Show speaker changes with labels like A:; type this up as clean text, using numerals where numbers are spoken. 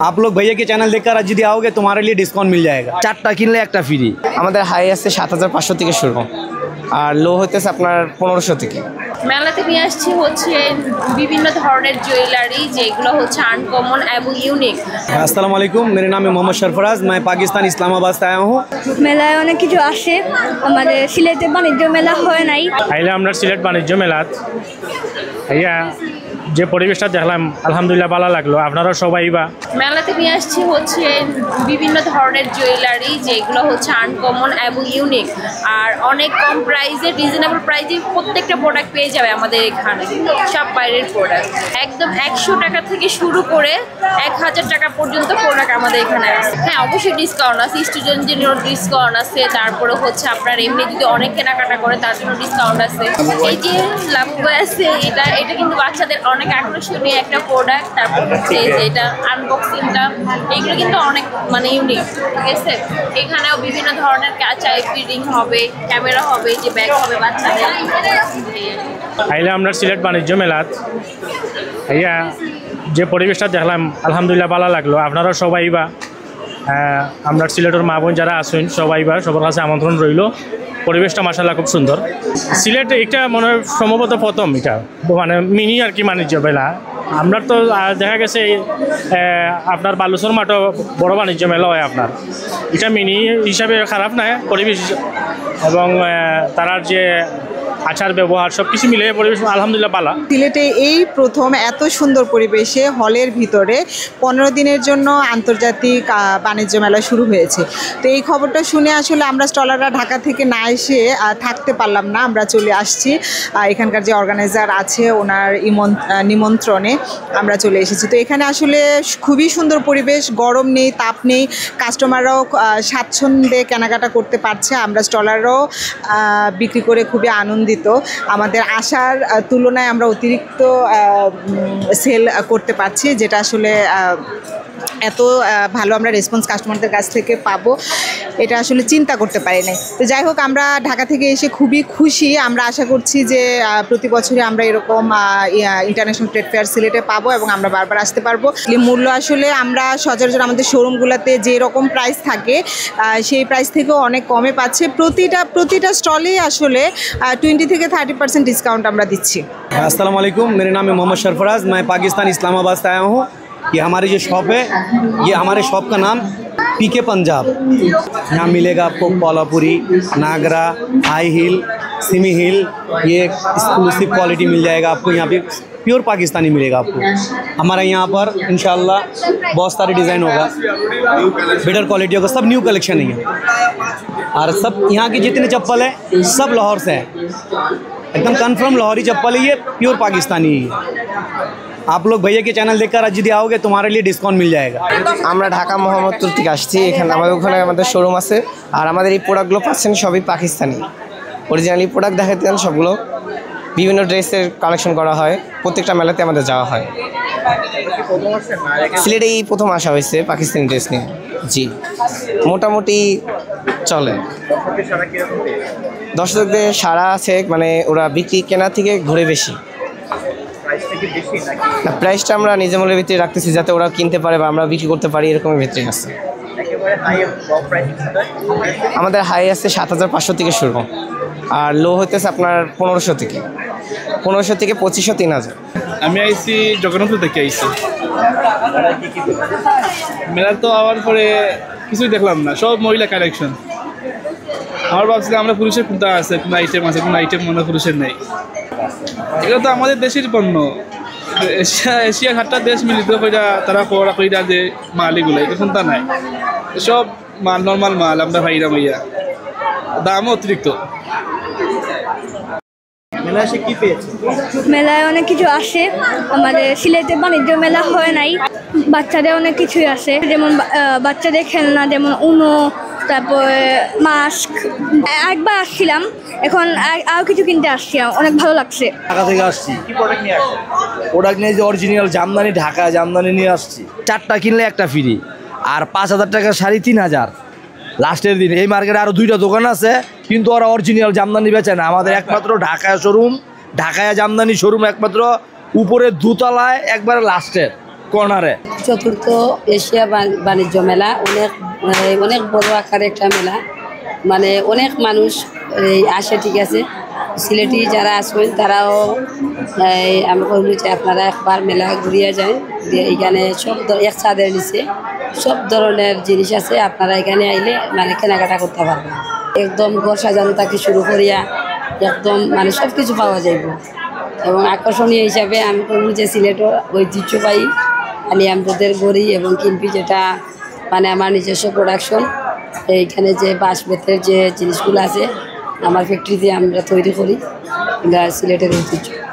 A: आप लोग भैया के चैनल देखकर आज यदि आओगे तुम्हारे लिए डिस्काउंट मिल जाएगा। 4टा किनले একটা ফ্রি।
B: আমাদের হাই আছে 7500 থেকে শুরু আর লো হইতেছে আপনার 1500 থেকে।
C: মেলাতে নিয়ে আসছি হচ্ছে বিভিন্ন ধরনের জুয়েলারি যেগুলো হচ্ছে আনকমন এবং ইউনিক।
A: अस्सलाम वालेकुम, मेरा नाम है मोहम्मद सरफराज, मैं पाकिस्तान इस्लामाबाद से आया हूँ।
D: মেলায় অনেক কিছু আসে, আমাদের সিলেটে বাণিজ্য মেলা হয় নাই।
E: আইলে আমরা সিলেট বাণিজ্য মেলাত ভাইয়া যে পরিবেশটা দেখলাম আলহামদুলিল্লাহ ভালো লাগলো। আপনারা সবাই বা
C: মেলাতে নিয়ে আসছি হচ্ছে বিভিন্ন ধরনের জুয়েলারি যেগুলো হচ্ছে আনকমন এবং ইউনিক আর অনেক কম প্রাইসে রিজনেবল প্রাইসে প্রত্যেকটা প্রোডাক্ট পেয়ে যাবে আমাদের এখানে। সব বাইরের প্রোডাক্ট একদম 100 টাকা থেকে শুরু করে 1000 টাকা পর্যন্ত প্রোডাক্ট আমাদের এখানে আছে। হ্যাঁ, অবশ্যই ডিসকাউন্ট আছে, স্টুডেন্টদের জন্য ডিসকাউন্ট আছে, তারপরে হচ্ছে আপনার এমনি যদি অনেক কেনাকাটা করে তার জন্য ডিসকাউন্ট আছে। এই যে লাভবা আছে এটা কিন্তু বাচ্চাদের অনেক আকর্ষণীয় একটা প্রোডাক্ট। তারপর হচ্ছে এটা আনবক্সিংটা এগুলো কিন্তু অনেক মানে ইউনিক, ঠিক আছে। এখানেও বিভিন্ন ধরনের চাইল্ড রিডিং হবে, ক্যামেরা হবে, যে ব্যাগ হবে বাচ্চাদের।
E: আইলে আমরা সিলেট বাণিজ্য মেলাত ভাইয়া যে পরিবেশটা দেখলাম আলহামদুলিল্লাহ ভালো লাগলো। আপনারা সবাই বা আমরা সিলেটের মা বোন যারা আছেন সবাই বা সবার কাছে আমন্ত্রণ রইল। পরিবেশটা মাশাআল্লাহ খুব সুন্দর। সিলেট এটা মনে হয় সম্ভবত প্রথম এটা মানে মিনি আর কি বাণিজ্য মেলা। আপনার তো দেখা গেছে আপনার বালুচর মাঠও বড় বাণিজ্য মেলা হয় আপনার। এটা মিনি হিসাবে খারাপ নয় পরিবেশ এবং তার যে আচার ব্যবহার সব কিছু মিলে পরিবেশ আলহামদুলিল্লাহ ভালো।
F: সিলেটে এই প্রথম এত সুন্দর পরিবেশে হলের ভিতরে 15 দিনের জন্য আন্তর্জাতিক বাণিজ্য মেলা শুরু হয়েছে। তো এই খবরটা শুনে আসলে আমরা স্টলাররা ঢাকা থেকে না এসে থাকতে পারলাম না, আমরা চলে আসছি এখানকার যে অর্গানাইজার আছে ওনার নিমন্ত্রণে আমরা চলে এসেছি। তো এখানে আসলে খুবই সুন্দর পরিবেশ, গরম নেই, তাপ নেই, কাস্টমাররাও স্বাচ্ছন্দ্যে কেনাকাটা করতে পারছে। আমরা স্টলাররাও বিক্রি করে খুবই আনন্দিত। আমাদের আশার তুলনায় আমরা অতিরিক্ত সেল করতে পারছি, যেটা আসলে এত ভালো আমরা রেসপন্স কাস্টমারদের কাছ থেকে পাবো এটা আসলে চিন্তা করতে পারি নাই। তো যাই হোক, আমরা ঢাকা থেকে এসে খুবই খুশি। আমরা আশা করছি যে প্রতি বছরই আমরা এরকম ইন্টারন্যাশনাল ট্রেড ফেয়ার সিলেটে পাবো এবং আমরা বারবার আসতে পারবো। মূল্য আসলে আমরা সচরাচর আমাদের শোরুমগুলোতে যে রকম প্রাইস থাকে সেই প্রাইস থেকেও অনেক কমে পাচ্ছে। প্রতিটা স্টলেই আসলে 20 থেকে 30% डिस्काउंट আমরা দিচ্ছি।
A: अस्सलाम वालेकुम, मेरा नाम है मोहम्मद सरफराज, मैं पाकिस्तान इस्लामाबाद से आया हूँ। ये हमारी जो शॉप है, ये हमारे शॉप का नाम पीके पंजाब। यहाँ मिलेगा आपको कोल्हापुरी, नागरा, हाई हिल, सिमी हिल, ये एक्सक्लूसिव क्वालिटी मिल जाएगा आपको। यहाँ पे प्योर पाकिस्तानी मिलेगा आपको। हमारे यहाँ पर इंशाल्लाह बहुत सारे डिज़ाइन होगा, बेटर क्वालिटी होगा, सब न्यू कलेक्शन है। और सब यहाँ की जितने चप्पल है सब लाहौर से है, एकदम कन्फर्म लाहौरी चप्पल है, ये प्योर पाकिस्तानी है। आप लोग भैया के चैनल देखकर आज यदि आओगे तुम्हारे लिए डिस्काउंट मिल जाएगा।
B: আমরা ঢাকা মোহাম্মদপুর থেকে আসছি। এখানে ওখানে আমাদের শোরুম আছে আর আমাদের এই প্রোডাক্টগুলো পাচ্ছেন সবই পাকিস্তানি অরিজিনালি প্রোডাক্ট দেখাতেন। সবগুলো বিভিন্ন ড্রেসের কালেকশন করা হয়, প্রত্যেকটা মেলাতে আমাদের যাওয়া হয়। সিলেটে এই প্রথম আসা হয়েছে পাকিস্তানি ড্রেস নিয়ে। জি, মোটামুটি চলে। দর্শকদের সারা আছে, মানে ওরা বিক্রি কেনা থেকে ঘুরে বেশি। না, প্রাইসটা আমরা নিজের মূল্যের ভিতরে রাখতেছি যাতে ওরা কিনতে পারে বা আমরা বিক্রি করতে পারি, এরকমের ভিতরে আছে। আমাদের হাই আছে 7500 থেকে শুরু আর লো হইতেছে আপনার 1500 থেকে 2500 3000।
G: আমি আইসি জগন্নাথপুর থেকে আইসি। মেলা তো আবার পরে কিছুই দেখলাম না, সব মহিলা কালেকশন। আমার ভাবছিলাম আমরা পুরুষের কোনটা আছে, কোনো আইটেম আছে, কোনো আইটেম মনে পুরুষের নেই। এগুলো তো আমাদের দেশের পণ্য। এশিয়া 7টা দেশ মিলিত কইরা তারা পড়া কইরা যে মাল এগুলো এটা কোনটা নাই, সব মাল নর্মাল মাল। আমরা ভাইরা ভাইয়া দামও অতিরিক্ত।
D: মেলায় অনেক কিছু আসে, আমাদের সিলেটে বাণিজ্য মেলা হয় নাই। বাচ্চাদের অনেক কিছুই আছে, যেমন বাচ্চাদের খেলনা, যেমন উনো, তারপরে মাস্ক। একবার আসছিলাম, এখন আরও কিছু কিনতে আসছি, অনেক ভালো লাগছে।
A: ঢাকা থেকে আসছি। কি প্রোডাক্ট নিয়ে আসছি? প্রোডাক্ট নিয়ে যে অরিজিনাল জামদানি, ঢাকা জামদানি নিয়ে আসছি। 4টা কিনলে একটা ফ্রি, আর 5000 টাকার শাড়ি 3000 লাস্টের দিন। এই মার্কেটে আরও 2টা দোকান আছে, কিন্তু ওরা অরিজিনাল জামদানি বেচে না। আমাদের একমাত্র ঢাকায় শোরুম, ঢাকায় জামদানি শোরুম একমাত্র, উপরে 2তলায় একবারে লাস্টের।
G: কর্নারে।
H: চতুর্থ এশিয়া বাণিজ্য মেলা অনেক বড় আকারে একটা মেলা, মানে অনেক মানুষ আসে, ঠিক আছে। সিলেটি যারা আসবেন তারাও আমি বলবো যে আপনারা একবার মেলা ঘুরিয়ে যায়, এখানে সব এক ছাদের নিচে সব ধরনের জিনিস আছে, আপনারা এখানে আইলে মানে কেনাকাটা করতে পারবেন। একদম ঘর সাজানো থেকে শুরু করিয়া একদম মানে সব কিছু পাওয়া যাইব। এবং আকর্ষণীয় হিসাবে আমি বলবো যে সিলেটের ঐতিহ্যবাহী আলিয়ামদের গড়ি এবং কিনপি, যেটা মানে আমার নিজস্ব প্রোডাকশন। এইখানে যে বাঁশ বেতের যে জিনিসগুলো আছে আমার ফ্যাক্টরিতে আমরা তৈরি করি, এটা সিলেটের ঐতিহ্য।